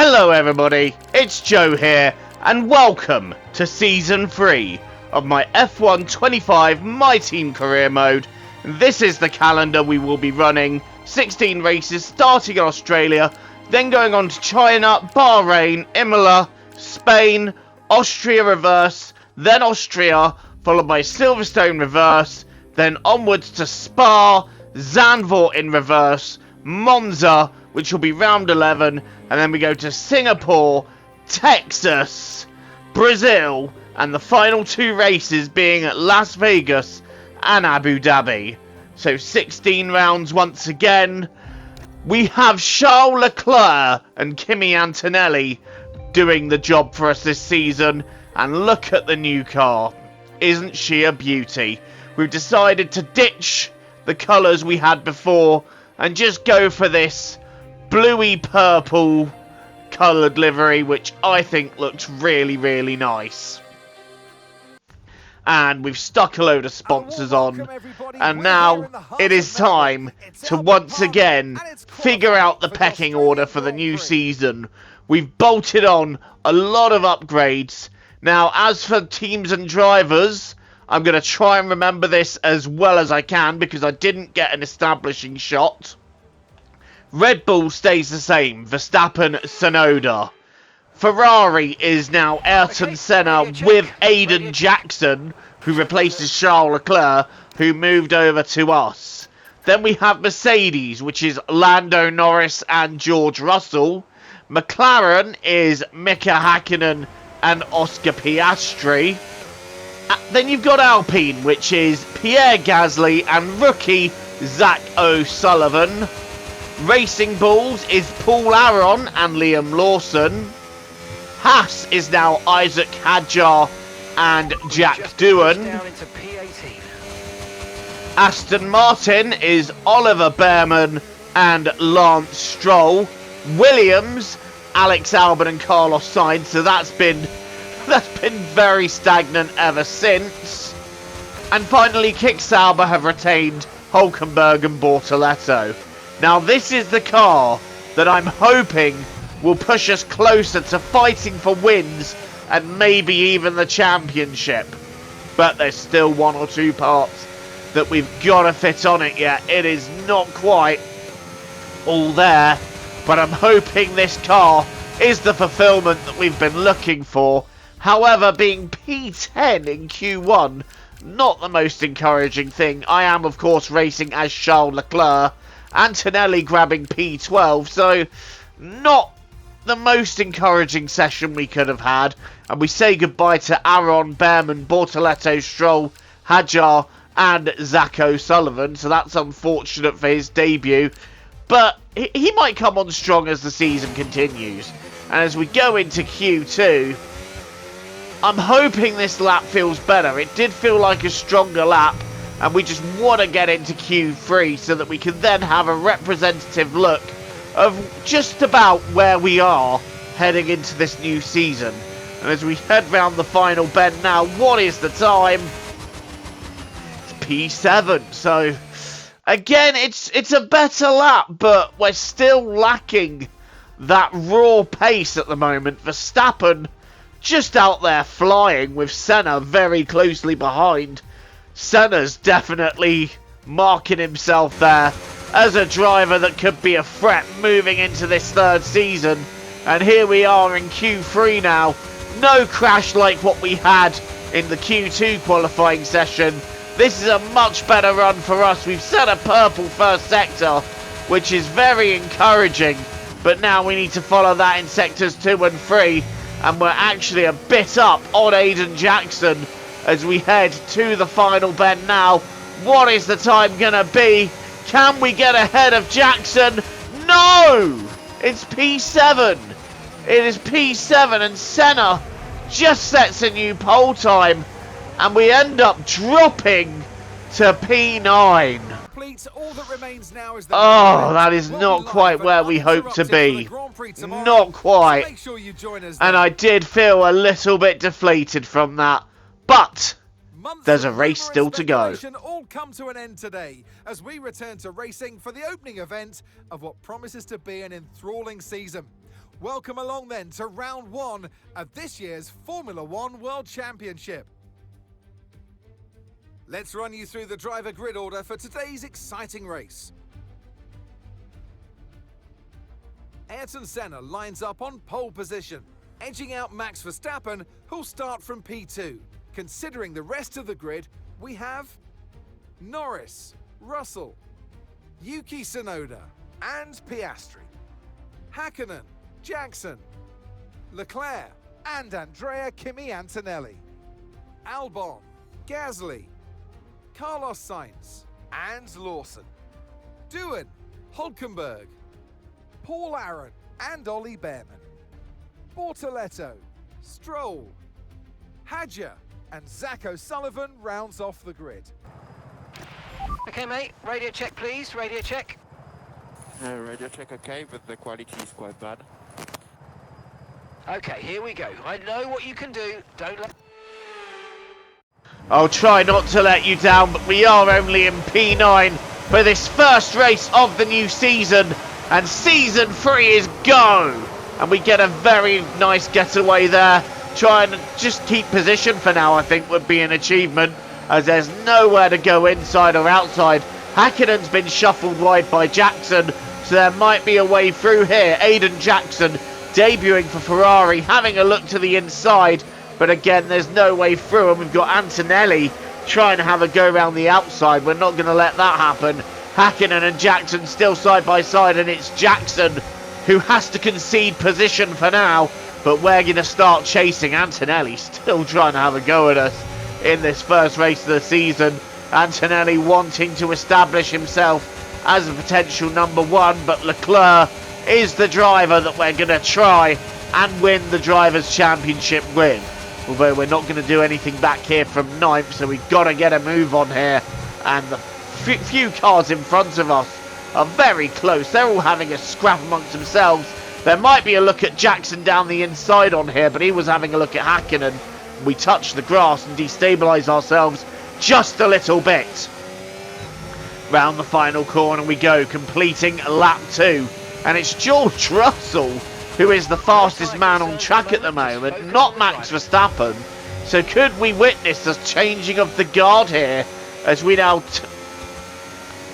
Hello everybody, it's Joe here, and welcome to Season 3 of my F1 25 My Team Career Mode. This is the calendar we will be running, 16 races starting in Australia, then going on to China, Bahrain, Imola, Spain, Austria reverse, then Austria, followed by Silverstone reverse, then onwards to Spa, Zandvoort in reverse, Monza, which will be round 11, and then we go to Singapore, Texas, Brazil, and the final two races being at Las Vegas and Abu Dhabi. So 16 rounds once again. We have Charles Leclerc and Kimi Antonelli doing the job for us this season, and look at the new car. Isn't she a beauty? We've decided to ditch the colours we had before and just go for this bluey purple coloured livery, which I think looks really, really nice. And we've stuck a load of sponsors on, and now it is time to once again figure out the pecking order for the new season. We've bolted on a lot of upgrades. Now, as for teams and drivers, I'm going to try and remember this as well as I can because I didn't get an establishing shot. Red Bull stays the same, Verstappen, Tsunoda. Ferrari is now Ayrton Senna with Aiden Jackson, who replaces Charles Leclerc, who moved over to us. Then we have Mercedes, which is Lando Norris and George Russell. McLaren is Mika Hakkinen and Oscar Piastri. Then you've got Alpine, which is Pierre Gasly and rookie Zach O'Sullivan. Racing Bulls is Paul Aron and Liam Lawson. Haas is now Isaac Hadjar and Jack Doohan. Aston Martin is Oliver Behrman and Lance Stroll. Williams, Alex Albon and Carlos Sainz. So that's been very stagnant ever since. And finally, Kick Sauber have retained Hulkenberg and Bortoleto. Now this is the car that I'm hoping will push us closer to fighting for wins and maybe even the championship. But there's still one or two parts that we've got to fit on it yet. It is not quite all there, but I'm hoping this car is the fulfillment that we've been looking for. However, being P10 in Q1, not the most encouraging thing. I am, of course, racing as Charles Leclerc. Antonelli grabbing P12, so not the most encouraging session we could have had. And we say goodbye to Aron, Behrman, Bortoleto, Stroll, Hadjar and Zach O'Sullivan. So that's unfortunate for his debut. But he might come on strong as the season continues. And as we go into Q2, I'm hoping this lap feels better. It did feel like a stronger lap. And we just want to get into Q3 so that we can then have a representative look of just about where we are heading into this new season. And as we head round the final bend now, what is the time? It's P7. So, again, it's a better lap, but we're still lacking that raw pace at the moment. Verstappen just out there flying with Senna very closely behind. Senna's definitely marking himself there as a driver that could be a threat moving into this third season. And here we are in Q3 now. No crash like what we had in the Q2 qualifying session. This is a much better run for us. We've set a purple first sector, which is very encouraging. But now we need to follow that in sectors 2 and 3. And we're actually a bit up on Aiden Jackson as we head to the final bend now. What is the time gonna be? Can we get ahead of Jackson? No! It's P7. It is P7 and Senna just sets a new pole time. And we end up dropping to P9. Oh, that is not quite where we hope to be. Not quite. And I did feel a little bit deflated from that. But there's a race still to go. All come to an end today as we return to racing for the opening event of what promises to be an enthralling season. Welcome along then to round 1 of this year's Formula One World Championship. Let's run you through the driver grid order for today's exciting race. Ayrton Senna lines up on pole position, edging out Max Verstappen, who'll start from P2. Considering the rest of the grid, we have Norris, Russell, Yuki Tsunoda and Piastri, Häkkinen, Jackson, Leclerc and Andrea Kimi Antonelli, Albon, Gasly, Carlos Sainz and Lawson, Doohan, Hülkenberg, Paul Aron and Ollie Behrman, Bortoletto, Stroll, Hadjar and Zach O'Sullivan rounds off the grid. Okay, mate. Radio check, please. Radio check. Radio check okay, but the quality is quite bad. Okay, here we go. I know what you can do. Don't let... I'll try not to let you down, but we are only in P9 for this first race of the new season, and season 3 is go! And we get a very nice getaway there. Try and just keep position for now, I think, would be an achievement, as there's nowhere to go inside or outside. Häkkinen's been shuffled wide by Jackson, so there might be a way through here. Aiden Jackson debuting for Ferrari, having a look to the inside, but again, there's no way through, and we've got Antonelli trying to have a go around the outside. We're not going to let that happen. Häkkinen and Jackson still side by side, and it's Jackson who has to concede position for now, but we're going to start chasing. Antonelli still trying to have a go at us in this first race of the season. Antonelli wanting to establish himself as a potential number 1, but Leclerc is the driver that we're going to try and win the Drivers' Championship with. Although we're not going to do anything back here from 9th, so we've got to get a move on here. And the few cars in front of us are very close. They're all having a scrap amongst themselves. There might be a look at Jackson down the inside on here, but he was having a look at Häkkinen. We touch the grass and destabilise ourselves just a little bit. Round the final corner we go, completing lap 2. And it's George Russell who is the fastest man on track at the moment, not Max Verstappen. So could we witness a changing of the guard here as we now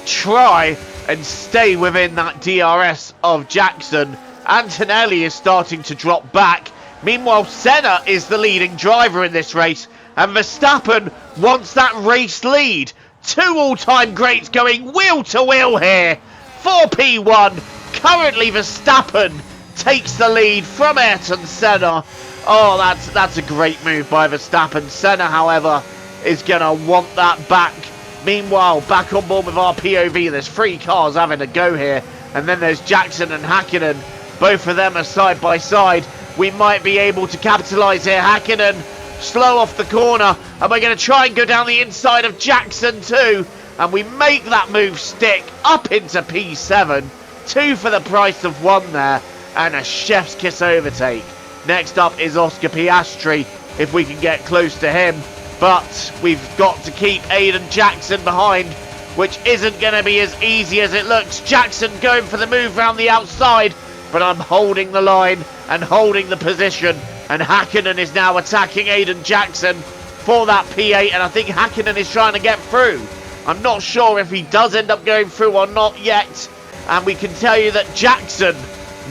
try and stay within that DRS of Jackson? Antonelli is starting to drop back. Meanwhile, Senna is the leading driver in this race, and Verstappen wants that race lead. 2 all-time greats going wheel to wheel here for P1. Currently Verstappen takes the lead from Ayrton Senna. Oh, that's a great move by Verstappen. Senna, however, is going to want that back. Meanwhile, back on board with our POV, there's 3 cars having a go here. And then there's Jackson and Häkkinen. Both of them are side by side. We might be able to capitalise here. Häkkinen slow off the corner, and we're going to try and go down the inside of Jackson too, and we make that move stick up into P7. 2 for the price of 1 there, and a chef's kiss overtake. Next up is Oscar Piastri, if we can get close to him, but we've got to keep Aiden Jackson behind, which isn't going to be as easy as it looks. Jackson going for the move round the outside, but I'm holding the line and holding the position, and Häkkinen is now attacking Aiden Jackson for that P8, and I think Häkkinen is trying to get through. I'm not sure if he does end up going through or not yet, and we can tell you that Jackson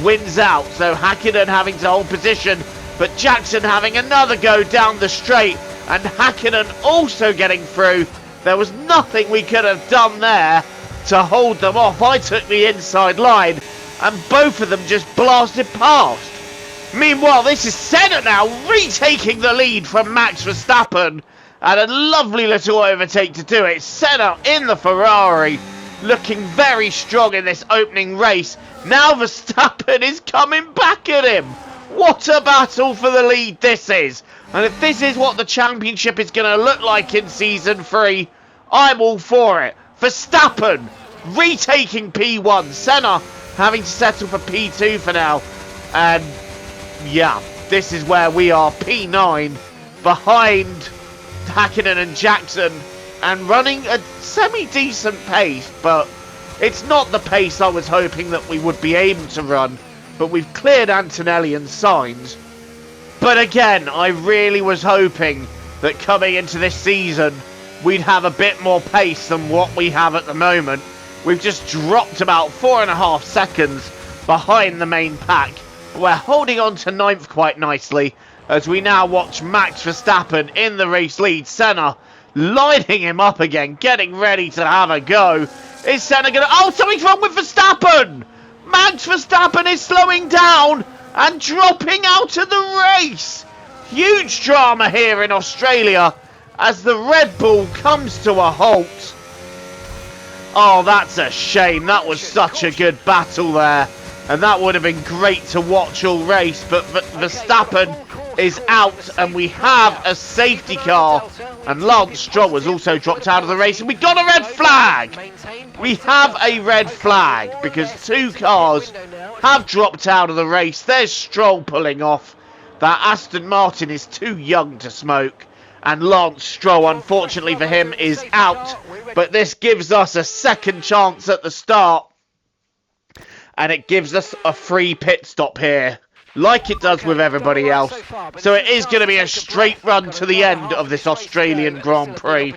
wins out, so Häkkinen having to hold position, but Jackson having another go down the straight, and Häkkinen also getting through. There was nothing we could have done there to hold them off. I took the inside line, and both of them just blasted past. Meanwhile, this is Senna now retaking the lead from Max Verstappen, and a lovely little overtake to do it. Senna in the Ferrari, looking very strong in this opening race. Now Verstappen is coming back at him. What a battle for the lead this is. And if this is what the championship is going to look like in Season 3, I'm all for it. Verstappen retaking P1. Senna having to settle for P2 for now. And yeah, this is where we are, P9, behind Häkkinen and Jackson, and running a semi-decent pace, but it's not the pace I was hoping that we would be able to run. but we've cleared Antonelli and Sainz. But again, I really was hoping that coming into this season, we'd have a bit more pace than what we have at the moment. We've just dropped about 4.5 seconds behind the main pack. We're holding on to 9th quite nicely as we now watch Max Verstappen in the race lead. Senna lining him up again, getting ready to have a go. Is Senna going to... Oh, something's wrong with Verstappen! Max Verstappen is slowing down and dropping out of the race. Huge drama here in Australia as the Red Bull comes to a halt. Oh, that's a shame. That was such a good battle there. And that would have been great to watch all race. But Verstappen is out and we have a safety car. And Lance Stroll has also dropped out of the race. And we got a red flag. We have a red flag because 2 cars have dropped out of the race. There's Stroll pulling off. That Aston Martin is too young to smoke. And Lance Stroll, unfortunately for him, is out. But this gives us a second chance at the start. And it gives us a free pit stop here, like it does with everybody else. So it is going to be a straight run to the end of this Australian Grand Prix.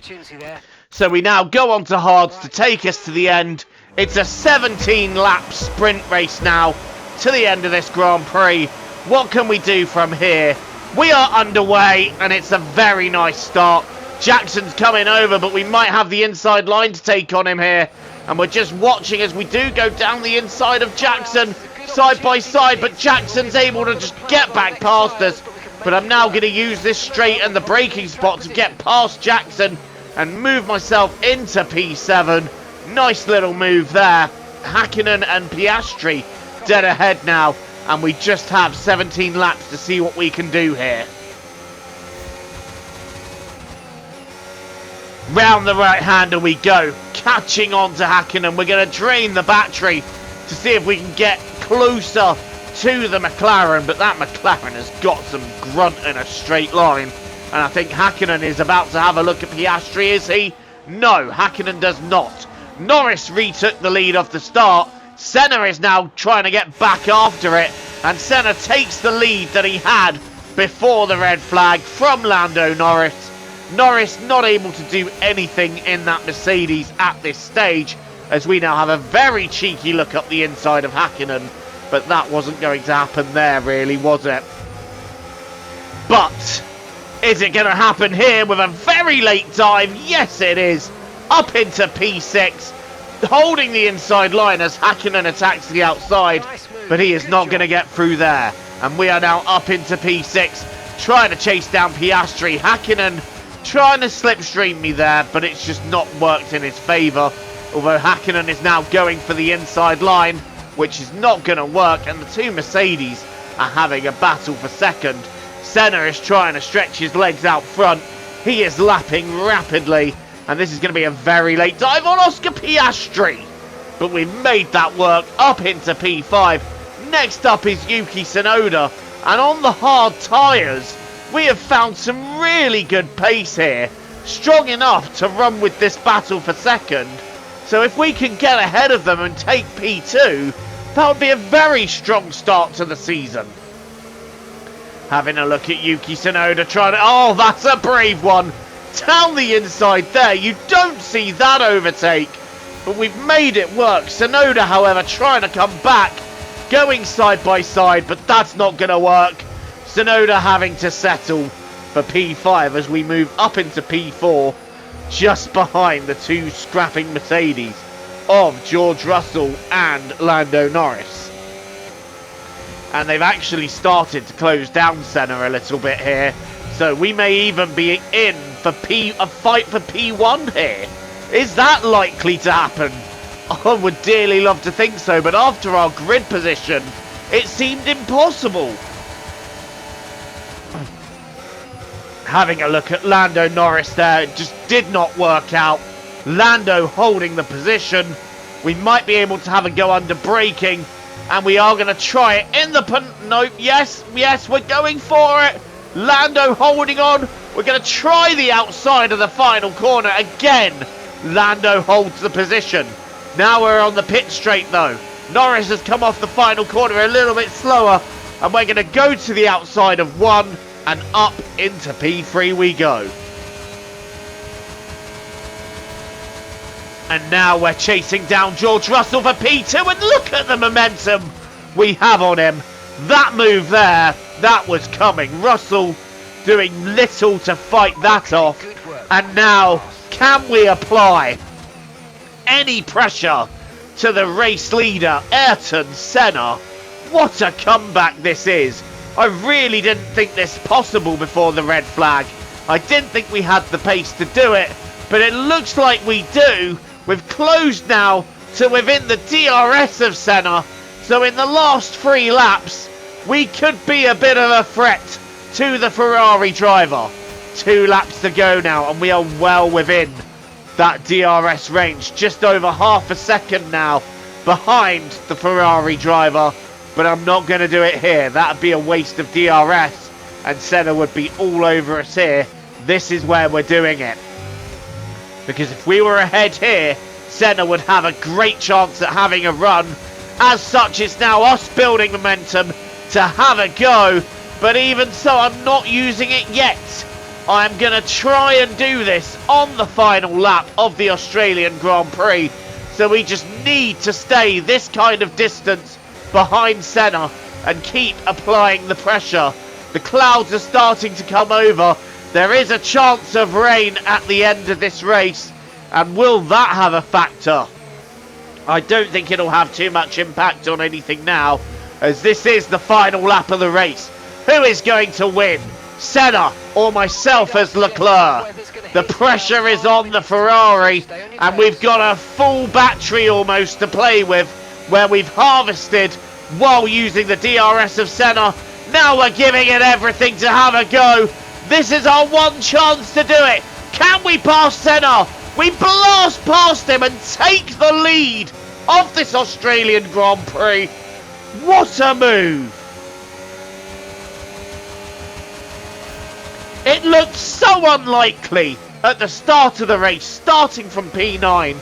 So we now go on to hards to take us to the end. It's a 17-lap sprint race now to the end of this Grand Prix. What can we do from here? We are underway, and it's a very nice start. Jackson's coming over, but we might have the inside line to take on him here. And we're just watching as we do go down the inside of Jackson, side by side. But Jackson's able to just get back past us. But I'm now going to use this straight and the braking spot to get past Jackson and move myself into P7. Nice little move there. Hakkinen and Piastri dead ahead now. And we just have 17 laps to see what we can do here. Round the right hander we go, catching on to Hakkinen. We're going to drain the battery to see if we can get closer to the McLaren, but that McLaren has got some grunt in a straight line. And I think Hakkinen is about to have a look at Piastri, is he? No, Hakkinen does not. Norris retook the lead off the start. Senna is now trying to get back after it, and Senna takes the lead that he had before the red flag from Lando Norris. Norris not able to do anything in that Mercedes at this stage, as we now have a very cheeky look up the inside of Hakkinen, but that wasn't going to happen there really, was it? But is it going to happen here with a very late dive? Yes it is. Up into P6, holding the inside line as Hakkinen attacks the outside, but he is not going to get through there. And we are now up into P6, trying to chase down Piastri. Hakkinen trying to slipstream me there, but it's just not worked in his favour. Although Hakkinen is now going for the inside line, which is not going to work, and the 2 Mercedes are having a battle for second. Senna is trying to stretch his legs out front. He is lapping rapidly, and this is going to be a very late dive on Oscar Piastri. But we've made that work up into P5. Next up is Yuki Tsunoda, and on the hard tyres, we have found some really good pace here. Strong enough to run with this battle for second. So if we can get ahead of them and take P2, that would be a very strong start to the season. Having a look at Yuki Tsunoda trying to... Oh, that's a brave one. Down the inside there. You don't see that overtake. But we've made it work. Tsunoda, however, trying to come back. Going side by side, but that's not going to work. Tsunoda having to settle for P5 as we move up into P4. Just behind the 2 scrapping Mercedes of George Russell and Lando Norris. And they've actually started to close down Senna a little bit here. So we may even be in for a fight for P1 here. Is that likely to happen? I would dearly love to think so, but after our grid position, it seemed impossible. Having a look at Lando Norris there, it just did not work out. Lando holding the position. We might be able to have a go under braking, and we are going to try it in the... Nope, yes, we're going for it. Lando holding on. We're going to try the outside of the final corner again. Lando holds the position. Now we're on the pit straight though. Norris has come off the final corner a little bit slower, and we're going to go to the outside of 1 and up into P3 we go. And now we're chasing down George Russell for P2, and look at the momentum we have on him. That move there, that was coming. Russell doing little to fight that off. And now, can we apply any pressure to the race leader, Ayrton Senna? What a comeback this is. I really didn't think this possible before the red flag. I didn't think we had the pace to do it, but it looks like we do. We've closed now to within the DRS of Senna, so in the last 3 laps we could be a bit of a threat to the Ferrari driver. 2 laps to go now, and we are well within that DRS range, just over half a second now behind the Ferrari driver, but I'm not going to do it here. That would be a waste of DRS, and Senna would be all over us here. This is where we're doing it, because if we were ahead here, Senna would have a great chance at having a run. As such, it's now us building momentum to have a go, but even so, I'm not using it yet. I'm going to try and do this on the final lap of the Australian Grand Prix, so we just need to stay this kind of distance behind Senna and keep applying the pressure. The clouds are starting to come over. There is a chance of rain at the end of this race, and will that have a factor? I don't think it'll have too much impact on anything now, as this is the final lap of the race. Who is going to win? Senna or myself as Leclerc? The pressure is on the Ferrari, and we've got a full battery almost to play with, where we've harvested while using the DRS of Senna. Now we're giving it everything to have a go. This is our one chance to do it. Can we pass Senna? We blast past him and take the lead of this Australian Grand Prix. What a move. It looked so unlikely at the start of the race, starting from P9.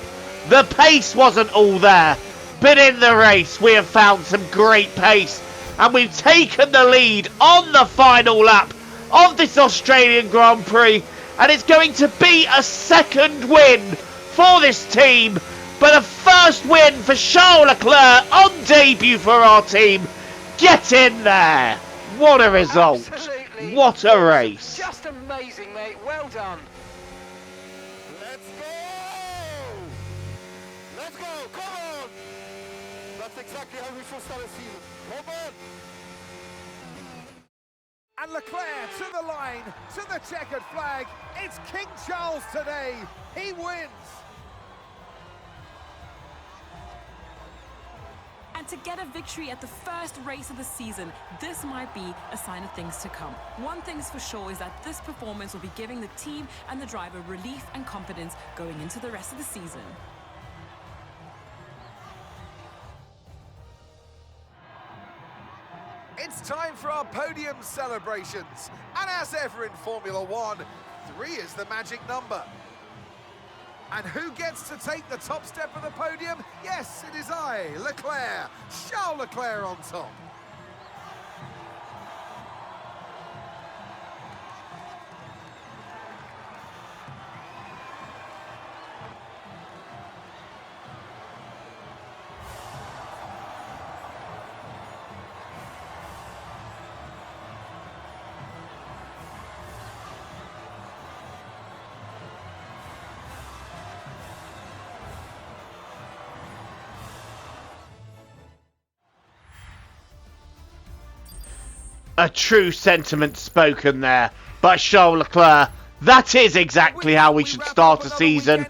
The pace wasn't all there, but in the race we have found some great pace, and we've taken the lead on the final lap of this Australian Grand Prix, and it's going to be a second win for this team, but a first win for Charles Leclerc on debut for our team. Get in there. What a result. Absolutely. What a race. Just amazing, mate. Well done. Let's go! Let's go! Come on! That's exactly how we should start a season. Come on! And Leclerc to the line, to the checkered flag. It's King Charles today. He wins. And to get a victory at the first race of the season, this might be a sign of things to come. One thing's for sure is that this performance will be giving the team and the driver relief and confidence going into the rest of the season. It's time for our podium celebrations. And as ever in Formula One, 3 is the magic number. And who gets to take the top step of the podium? Yes, it is I, Leclerc. Charles Leclerc on top. A true sentiment spoken there by Charles Leclerc. That is exactly how we should start a season,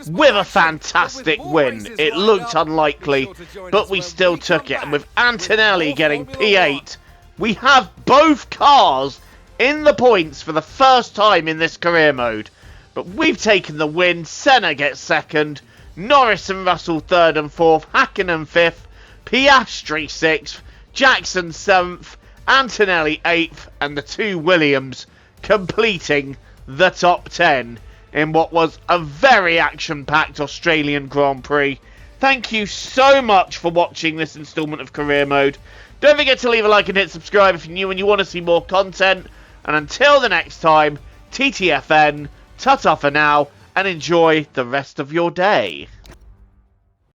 with a fantastic win. It looked unlikely, but we still took it. And with Antonelli getting P8, we have both cars in the points for the first time in this career mode. But we've taken the win. Senna gets second, Norris and Russell third and fourth, Hakkinen fifth, Piastri sixth, Jackson seventh, Antonelli 8th, and the 2 Williams completing the top 10 in what was a very action-packed Australian Grand Prix. thank you so much for watching this instalment of Career Mode. Don't forget to leave a like and hit subscribe if you're new and you want to see more content. And until the next time, TTFN, ta-ta for now, and enjoy the rest of your day.